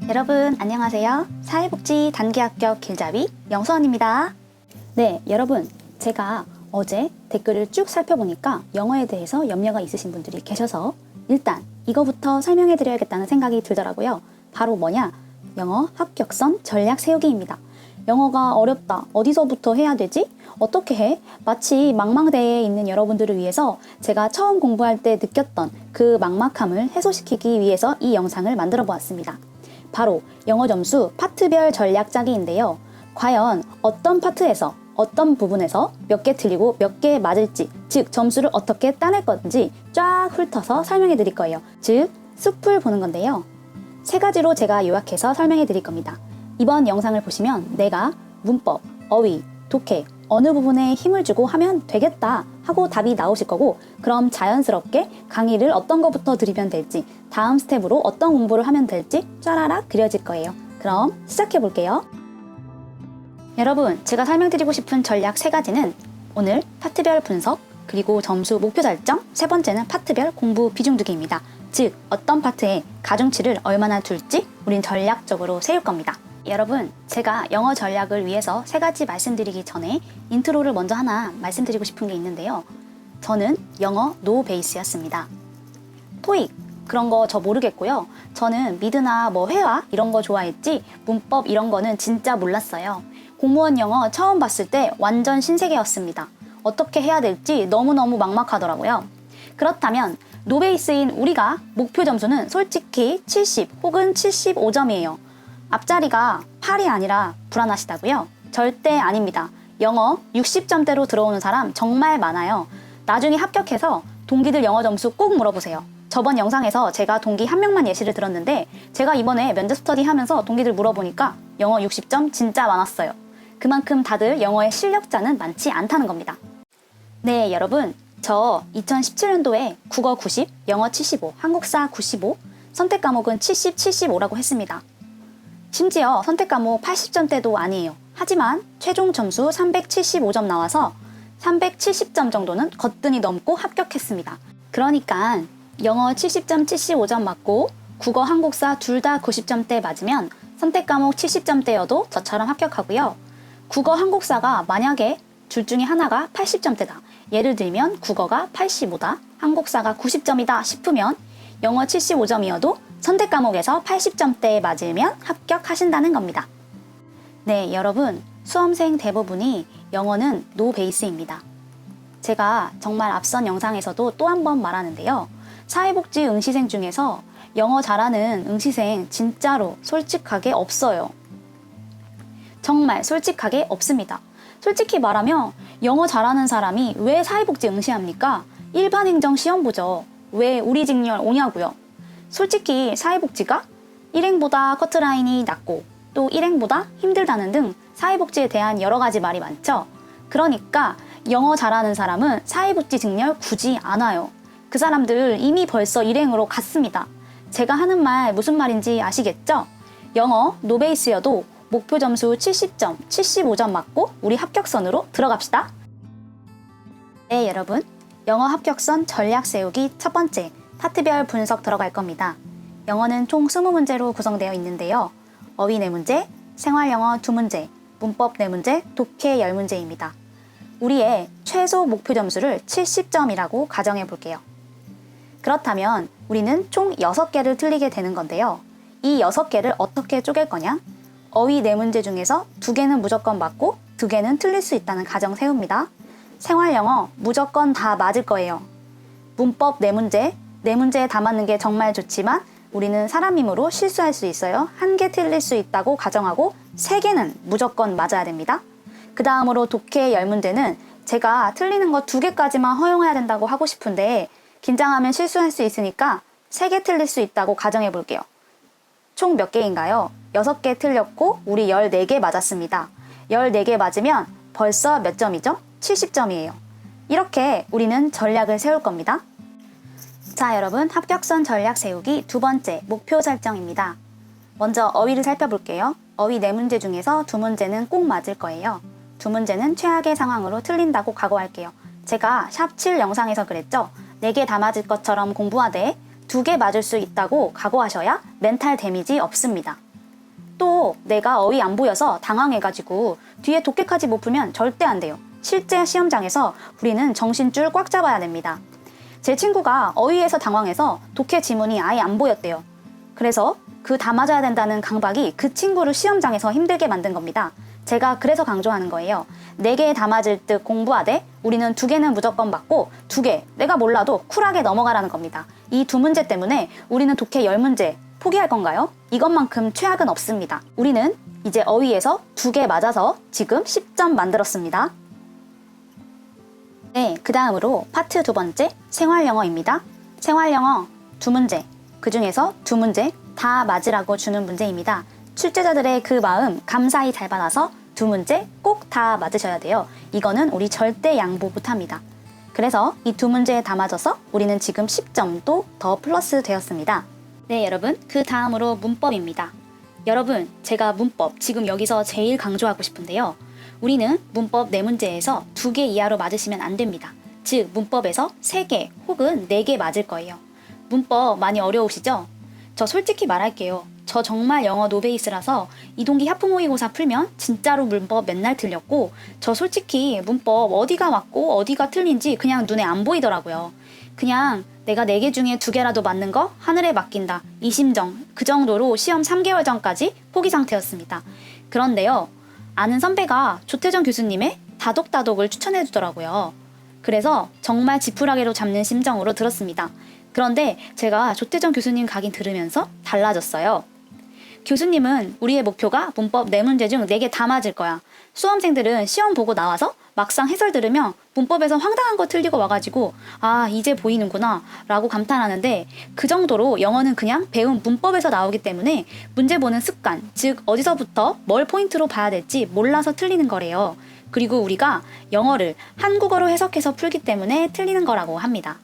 여러분 안녕하세요. 사회복지 단기 합격 길잡이 영수원입니다. 네, 여러분 제가 어제 댓글을 쭉 살펴보니까 영어에 대해서 염려가 있으신 분들이 계셔서 일단 이거부터 설명해 드려야겠다는 생각이 들더라고요. 바로 뭐냐? 영어 합격선 전략 세우기입니다. 영어가 어렵다. 어디서부터 해야 되지? 어떻게 해? 마치 망망대해에 있는 여러분들을 위해서 제가 처음 공부할 때 느꼈던 그 막막함을 해소시키기 위해서 이 영상을 만들어 보았습니다. 바로 영어 점수 파트별 전략 짜기인데요. 과연 어떤 파트에서 어떤 부분에서 몇 개 틀리고 몇 개 맞을지, 즉 점수를 어떻게 따낼 건지 쫙 훑어서 설명해 드릴 거예요. 즉 숲을 보는 건데요. 세 가지로 제가 요약해서 설명해 드릴 겁니다. 이번 영상을 보시면 내가 문법, 어휘, 독해 어느 부분에 힘을 주고 하면 되겠다 하고 답이 나오실 거고, 그럼 자연스럽게 강의를 어떤 것부터 드리면 될지, 다음 스텝으로 어떤 공부를 하면 될지 짜라락 그려질 거예요. 그럼 시작해 볼게요. 여러분, 제가 설명드리고 싶은 전략 세 가지는 오늘 파트별 분석, 그리고 점수 목표 설정, 세 번째는 파트별 공부 비중 두기입니다. 즉 어떤 파트에 가중치를 얼마나 둘지 우린 전략적으로 세울 겁니다. 여러분, 제가 영어 전략을 위해서 세 가지 말씀드리기 전에 인트로를 먼저 하나 말씀드리고 싶은 게 있는데요. 저는 영어 노 베이스였습니다. 토익 그런 거 저 모르겠고요. 저는 미드나 뭐 회화 이런 거 좋아했지 문법 이런 거는 진짜 몰랐어요. 공무원 영어 처음 봤을 때 완전 신세계였습니다. 어떻게 해야 될지 너무너무 막막하더라고요. 그렇다면 노베이스인 우리가 목표 점수는 솔직히 70 혹은 75점이에요. 앞자리가 8이 아니라 불안하시다고요? 절대 아닙니다. 영어 60점대로 들어오는 사람 정말 많아요. 나중에 합격해서 동기들 영어 점수 꼭 물어보세요. 저번 영상에서 제가 동기 한 명만 예시를 들었는데 제가 이번에 면접 스터디 하면서 동기들 물어보니까 영어 60점 진짜 많았어요. 그만큼 다들 영어의 실력자는 많지 않다는 겁니다. 네, 여러분, 저 2017년도에 국어 90, 영어 75, 한국사 95, 선택 과목은 70, 75라고 했습니다. 심지어 선택 과목 80점대도 아니에요. 하지만 최종 점수 375점 나와서 370점 정도는 거뜬히 넘고 합격했습니다. 그러니까 영어 70점, 75점 맞고 국어, 한국사 둘 다 90점대 맞으면 선택 과목 70점대여도 저처럼 합격하고요. 국어, 한국사가 만약에 둘 중에 하나가 80점대다. 예를 들면 국어가 85다, 한국사가 90점이다 싶으면 영어 75점이어도 선택 과목에서 80점대에 맞으면 합격하신다는 겁니다. 네, 여러분, 수험생 대부분이 영어는 노 베이스입니다. 제가 정말 앞선 영상에서도 또 한 번 말하는데요. 사회복지 응시생 중에서 영어 잘하는 응시생 진짜로 솔직하게 없어요. 정말 솔직하게 없습니다. 솔직히 말하면 영어 잘하는 사람이 왜 사회복지 응시합니까? 일반 행정 시험 보죠. 왜 우리 직렬 오냐고요. 솔직히 사회복지가 일행보다 커트라인이 낮고 또 일행보다 힘들다는 등 사회복지에 대한 여러 가지 말이 많죠. 그러니까 영어 잘하는 사람은 사회복지 직렬 굳이 안 와요. 그 사람들 이미 벌써 일행으로 갔습니다. 제가 하는 말 무슨 말인지 아시겠죠? 영어 노베이스여도 목표 점수 70점, 75점 맞고 우리 합격선으로 들어갑시다. 네, 여러분, 영어 합격선 전략 세우기 첫 번째, 파트별 분석 들어갈 겁니다. 영어는 총 20문제로 구성되어 있는데요. 어휘 4문제, 생활영어 2문제, 문법 4문제, 독해 10문제입니다. 우리의 최소 목표 점수를 70점이라고 가정해 볼게요. 그렇다면 우리는 총 6개를 틀리게 되는 건데요. 이 6개를 어떻게 쪼갤 거냐? 어휘 4문제 중에서 2개는 무조건 맞고 2개는 틀릴 수 있다는 가정 세웁니다. 생활영어 무조건 다 맞을 거예요. 문법 4문제, 4문제에 다 맞는 게 정말 좋지만 우리는 사람이므로 실수할 수 있어요. 1개 틀릴 수 있다고 가정하고 3개는 무조건 맞아야 됩니다. 그 다음으로 독해 10문제는 제가 틀리는 거 2개까지만 허용해야 된다고 하고 싶은데 긴장하면 실수할 수 있으니까 3개 틀릴 수 있다고 가정해 볼게요. 총 몇 개인가요? 6개 틀렸고 우리 14개 맞았습니다. 14개 맞으면 벌써 몇 점이죠? 70점이에요. 이렇게 우리는 전략을 세울 겁니다. 자, 여러분, 합격선 전략 세우기 두 번째, 목표 설정입니다. 먼저 어휘를 살펴볼게요. 어휘 4문제 중에서 2문제는 꼭 맞을 거예요. 두 문제는 최악의 상황으로 틀린다고 각오할게요. 제가 샵 7 영상에서 그랬죠? 4개 다 맞을 것처럼 공부하되 2개 맞을 수 있다고 각오하셔야 멘탈 데미지 없습니다. 또 내가 어휘 안 보여서 당황해가지고 뒤에 독해까지 못 풀면 절대 안 돼요. 실제 시험장에서 우리는 정신줄 꽉 잡아야 됩니다. 제 친구가 어휘에서 당황해서 독해 지문이 아예 안 보였대요. 그래서 그 다 맞아야 된다는 강박이 그 친구를 시험장에서 힘들게 만든 겁니다. 제가 그래서 강조하는 거예요. 4개 다 맞을 듯 공부하되 우리는 2개는 무조건 맞고 2개 내가 몰라도 쿨하게 넘어가라는 겁니다. 이 2문제 때문에 우리는 독해 10문제 포기할 건가요? 이것만큼 최악은 없습니다. 우리는 이제 어휘에서 2개 맞아서 지금 10점 만들었습니다. 네, 그 다음으로 파트 2번째 생활영어입니다. 생활영어 2문제, 그 중에서 2문제 다 맞으라고 주는 문제입니다. 출제자들의 그 마음 감사히 잘 받아서 2문제 꼭 다 맞으셔야 돼요. 이거는 우리 절대 양보 못합니다. 그래서 이 2문제에 다 맞아서 우리는 지금 10점도 더 플러스 되었습니다. 네, 여러분, 그 다음으로 문법입니다. 여러분, 제가 문법 지금 여기서 제일 강조하고 싶은데요. 우리는 문법 4문제에서 2개 이하로 맞으시면 안 됩니다. 즉, 문법에서 3개 혹은 4개 맞을 거예요. 문법 많이 어려우시죠? 저 솔직히 말할게요. 저 정말 영어 노베이스라서 이동기 하프 모의고사 풀면 진짜로 문법 맨날 틀렸고 저 솔직히 문법 어디가 맞고 어디가 틀린지 그냥 눈에 안 보이더라고요. 그냥 내가 4개 중에 2개라도 맞는 거 하늘에 맡긴다. 이 심정. 그 정도로 시험 3개월 전까지 포기 상태였습니다. 그런데요. 아는 선배가 조태정 교수님의 다독다독을 추천해 주더라고요. 그래서 정말 지푸라기로 잡는 심정으로 들었습니다. 그런데 제가 조태정 교수님 강의 들으면서 달라졌어요. 교수님은 우리의 목표가 문법 4문제 중 4개 다 맞을 거야. 수험생들은 시험 보고 나와서 막상 해설 들으면 문법에서 황당한 거 틀리고 와가지고 아 이제 보이는구나 라고 감탄하는데 그 정도로 영어는 그냥 배운 문법에서 나오기 때문에 문제 보는 습관, 즉 어디서부터 뭘 포인트로 봐야 될지 몰라서 틀리는 거래요. 그리고 우리가 영어를 한국어로 해석해서 풀기 때문에 틀리는 거라고 합니다.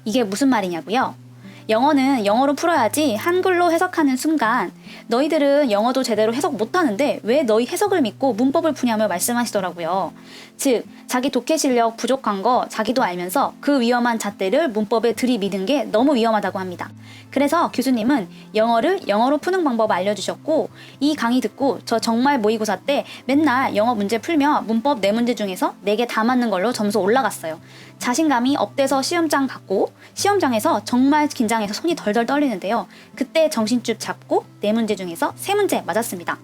이게 무슨 말이냐고요? 영어는 영어로 풀어야지 한글로 해석하는 순간 너희들은 영어도 제대로 해석 못하는데 왜 너희 해석을 믿고 문법을 푸냐며 말씀하시더라고요. 즉 자기 독해 실력 부족한 거 자기도 알면서 그 위험한 잣대를 문법에 들이미는 게 너무 위험하다고 합니다. 그래서 교수님은 영어를 영어로 푸는 방법 알려주셨고 이 강의 듣고 저 정말 모의고사 때 맨날 영어 문제 풀며 문법 4문제 중에서 4개 다 맞는 걸로 점수 올라갔어요. 자신감이 업돼서 시험장 갔고 시험장에서 정말 긴장해서 손이 덜덜 떨리는데요. 그때 정신줄 잡고 4문제 중에서 3문제 맞았습니다.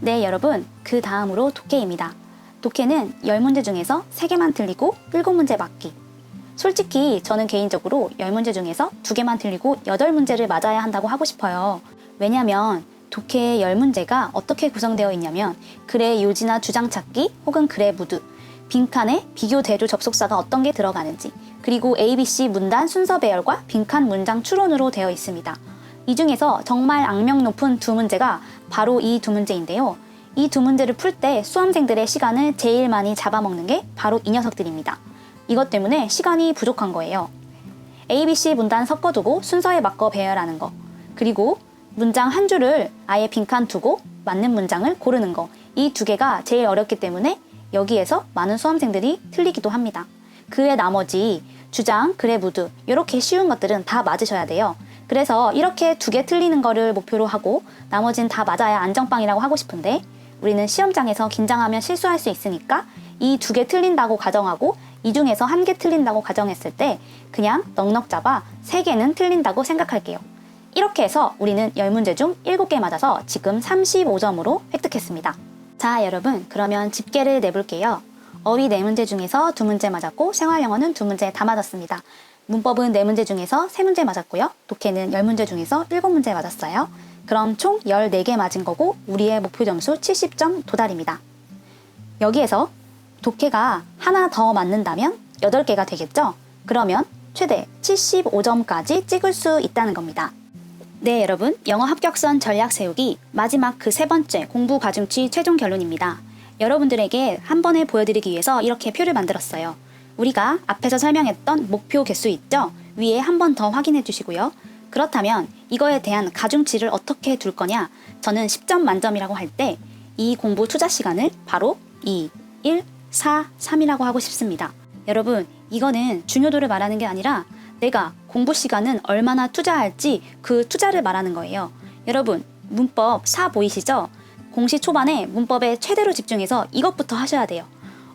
네, 여러분, 그 다음으로 독해입니다. 독해는 10문제 중에서 3개만 틀리고 7문제 맞기. 솔직히 저는 개인적으로 10문제 중에서 2개만 틀리고 8문제를 맞아야 한다고 하고 싶어요. 왜냐면 독해의 10문제가 어떻게 구성되어 있냐면 글의 요지나 주장 찾기 혹은 글의 무드, 빈칸에 비교 대조 접속사가 어떤 게 들어가는지, 그리고 ABC 문단 순서 배열과 빈칸 문장 추론으로 되어 있습니다. 이 중에서 정말 악명 높은 2문제가 바로 이 2문제인데요. 이 2문제를 풀 때 수험생들의 시간을 제일 많이 잡아먹는 게 바로 이 녀석들입니다. 이것 때문에 시간이 부족한 거예요. ABC 문단 섞어두고 순서에 맞춰 배열하는 거, 그리고 문장 한 줄을 아예 빈칸 두고 맞는 문장을 고르는 거, 이 2개가 제일 어렵기 때문에 여기에서 많은 수험생들이 틀리기도 합니다. 그의 나머지 주장, 글의 무드 이렇게 쉬운 것들은 다 맞으셔야 돼요. 그래서 이렇게 2개 틀리는 거를 목표로 하고 나머지는 다 맞아야 안정빵이라고 하고 싶은데 우리는 시험장에서 긴장하면 실수할 수 있으니까 이 2개 틀린다고 가정하고 이 중에서 1개 틀린다고 가정했을 때 그냥 넉넉 잡아 3개는 틀린다고 생각할게요. 이렇게 해서 우리는 10문제 중 7개 맞아서 지금 35점으로 획득했습니다. 자, 여러분, 그러면 집계를 내볼게요. 어휘 4문제 중에서 2문제 맞았고 생활영어는 2문제 다 맞았습니다. 문법은 4문제 중에서 3문제 맞았고요. 독해는 10문제 중에서 7문제 맞았어요. 그럼 총 14개 맞은 거고 우리의 목표 점수 70점 도달입니다. 여기에서 독해가 하나 더 맞는다면 8개가 되겠죠? 그러면 최대 75점까지 찍을 수 있다는 겁니다. 네, 여러분, 영어 합격선 전략 세우기 마지막 그 3번째 공부 가중치 최종 결론입니다. 여러분들에게 한 번에 보여드리기 위해서 이렇게 표를 만들었어요. 우리가 앞에서 설명했던 목표 개수 있죠? 위에 한 번 더 확인해 주시고요. 그렇다면 이거에 대한 가중치를 어떻게 둘 거냐? 저는 10점 만점이라고 할 때 이 공부 투자 시간을 바로 2, 1, 4, 3이라고 하고 싶습니다. 여러분, 이거는 중요도를 말하는 게 아니라 내가 공부 시간은 얼마나 투자할지 그 투자를 말하는 거예요. 여러분, 문법 4 보이시죠? 공시 초반에 문법에 최대로 집중해서 이것부터 하셔야 돼요.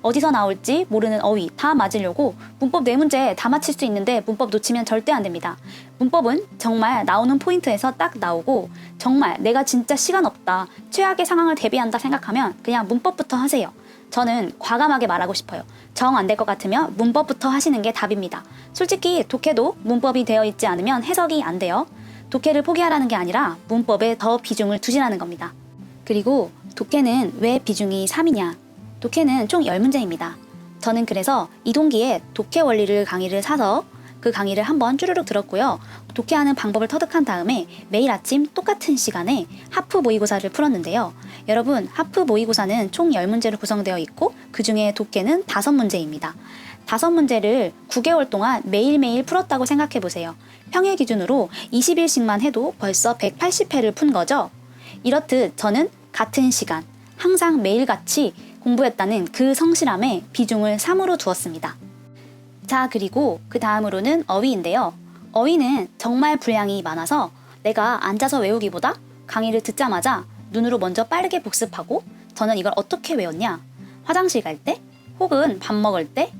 어디서 나올지 모르는 어휘 다 맞으려고 문법 4문제 다 맞힐 수 있는데 문법 놓치면 절대 안 됩니다. 문법은 정말 나오는 포인트에서 딱 나오고 정말 내가 진짜 시간 없다, 최악의 상황을 대비한다 생각하면 그냥 문법부터 하세요. 저는 과감하게 말하고 싶어요. 정 안 될 것 같으면 문법부터 하시는 게 답입니다. 솔직히 독해도 문법이 되어 있지 않으면 해석이 안 돼요. 독해를 포기하라는 게 아니라 문법에 더 비중을 두시라는 겁니다. 그리고 독해는 왜 비중이 3이냐? 독해는 총 10문제입니다. 저는 그래서 이동기에 독해 원리를 강의를 사서 그 강의를 한번 쭈르륵 들었고요. 독해하는 방법을 터득한 다음에 매일 아침 똑같은 시간에 하프 모의고사를 풀었는데요. 여러분, 하프 모의고사는 총 10문제로 구성되어 있고 그 중에 독해는 5문제입니다. 5문제를 9개월 동안 매일매일 풀었다고 생각해 보세요. 평일 기준으로 20일씩만 해도 벌써 180회를 푼 거죠. 이렇듯 저는 같은 시간, 항상 매일같이 공부했다는 그 성실함에 비중을 3으로 두었습니다. 자, 그리고 그 다음으로는 어휘인데요. 어휘는 정말 분량이 많아서 내가 앉아서 외우기보다 강의를 듣자마자 눈으로 먼저 빠르게 복습하고 저는 이걸 어떻게 외웠냐? 화장실 갈 때, 혹은 밥 먹을 때,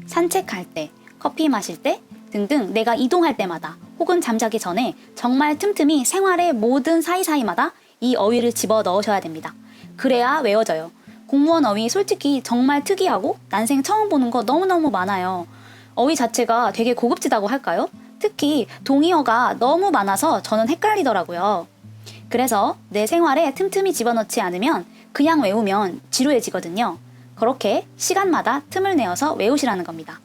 산책할 때, 커피 마실 때 등등 내가 이동할 때마다 혹은 잠자기 전에 정말 틈틈이 생활의 모든 사이사이마다 이 어휘를 집어 넣으셔야 됩니다. 그래야 외워져요. 공무원 어휘 솔직히 정말 특이하고 난생 처음 보는 거 너무너무 많아요. 어휘 자체가 되게 고급지다고 할까요? 특히 동의어가 너무 많아서 저는 헷갈리더라고요. 그래서 내 생활에 틈틈이 집어넣지 않으면 그냥 외우면 지루해지거든요. 그렇게 시간마다 틈을 내어서 외우시라는 겁니다.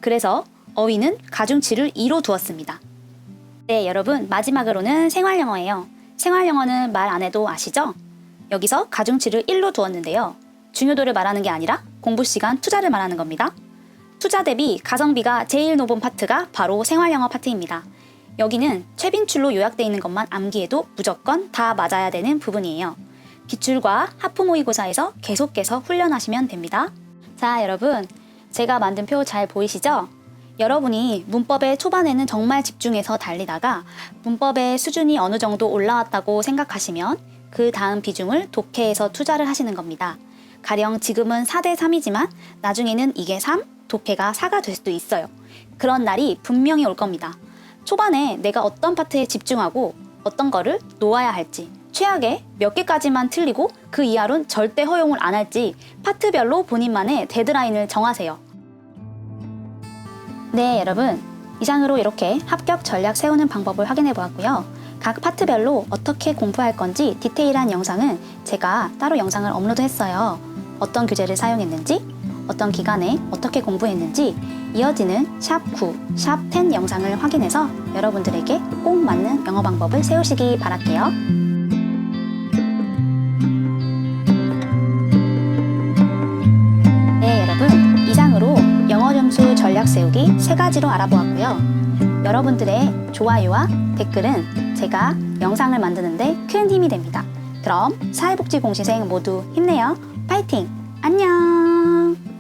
그래서 어휘는 가중치를 2로 두었습니다. 네, 여러분, 마지막으로는 생활영어예요. 생활영어는 말 안 해도 아시죠? 여기서 가중치를 1로 두었는데요. 중요도를 말하는 게 아니라 공부시간 투자를 말하는 겁니다. 투자 대비 가성비가 제일 높은 파트가 바로 생활영어 파트입니다. 여기는 최빈출로 요약되어 있는 것만 암기해도 무조건 다 맞아야 되는 부분이에요. 기출과 하프 모의고사에서 계속해서 훈련하시면 됩니다. 자, 여러분, 제가 만든 표 잘 보이시죠? 여러분이 문법의 초반에는 정말 집중해서 달리다가 문법의 수준이 어느 정도 올라왔다고 생각하시면 그 다음 비중을 독해에서 투자를 하시는 겁니다. 가령 지금은 4대 3이지만 나중에는 이게 3, 독해가 4가 될 수도 있어요. 그런 날이 분명히 올 겁니다. 초반에 내가 어떤 파트에 집중하고 어떤 거를 놓아야 할지, 최악의 몇 개까지만 틀리고 그 이하로는 절대 허용을 안 할지 파트별로 본인만의 데드라인을 정하세요. 네, 여러분, 이상으로 이렇게 합격 전략 세우는 방법을 확인해 보았고요. 각 파트별로 어떻게 공부할 건지 디테일한 영상은 제가 따로 영상을 업로드했어요. 어떤 교재를 사용했는지, 어떤 기간에 어떻게 공부했는지 이어지는 샵9, 샵10 영상을 확인해서 여러분들에게 꼭 맞는 영어 방법을 세우시기 바랄게요. 네, 여러분, 이상으로 영어 점수 전략 세우기 3가지로 알아보았고요. 여러분들의 좋아요와 댓글은 제가 영상을 만드는데 큰 힘이 됩니다. 그럼 사회복지 공시생 모두 힘내요. 파이팅! 안녕!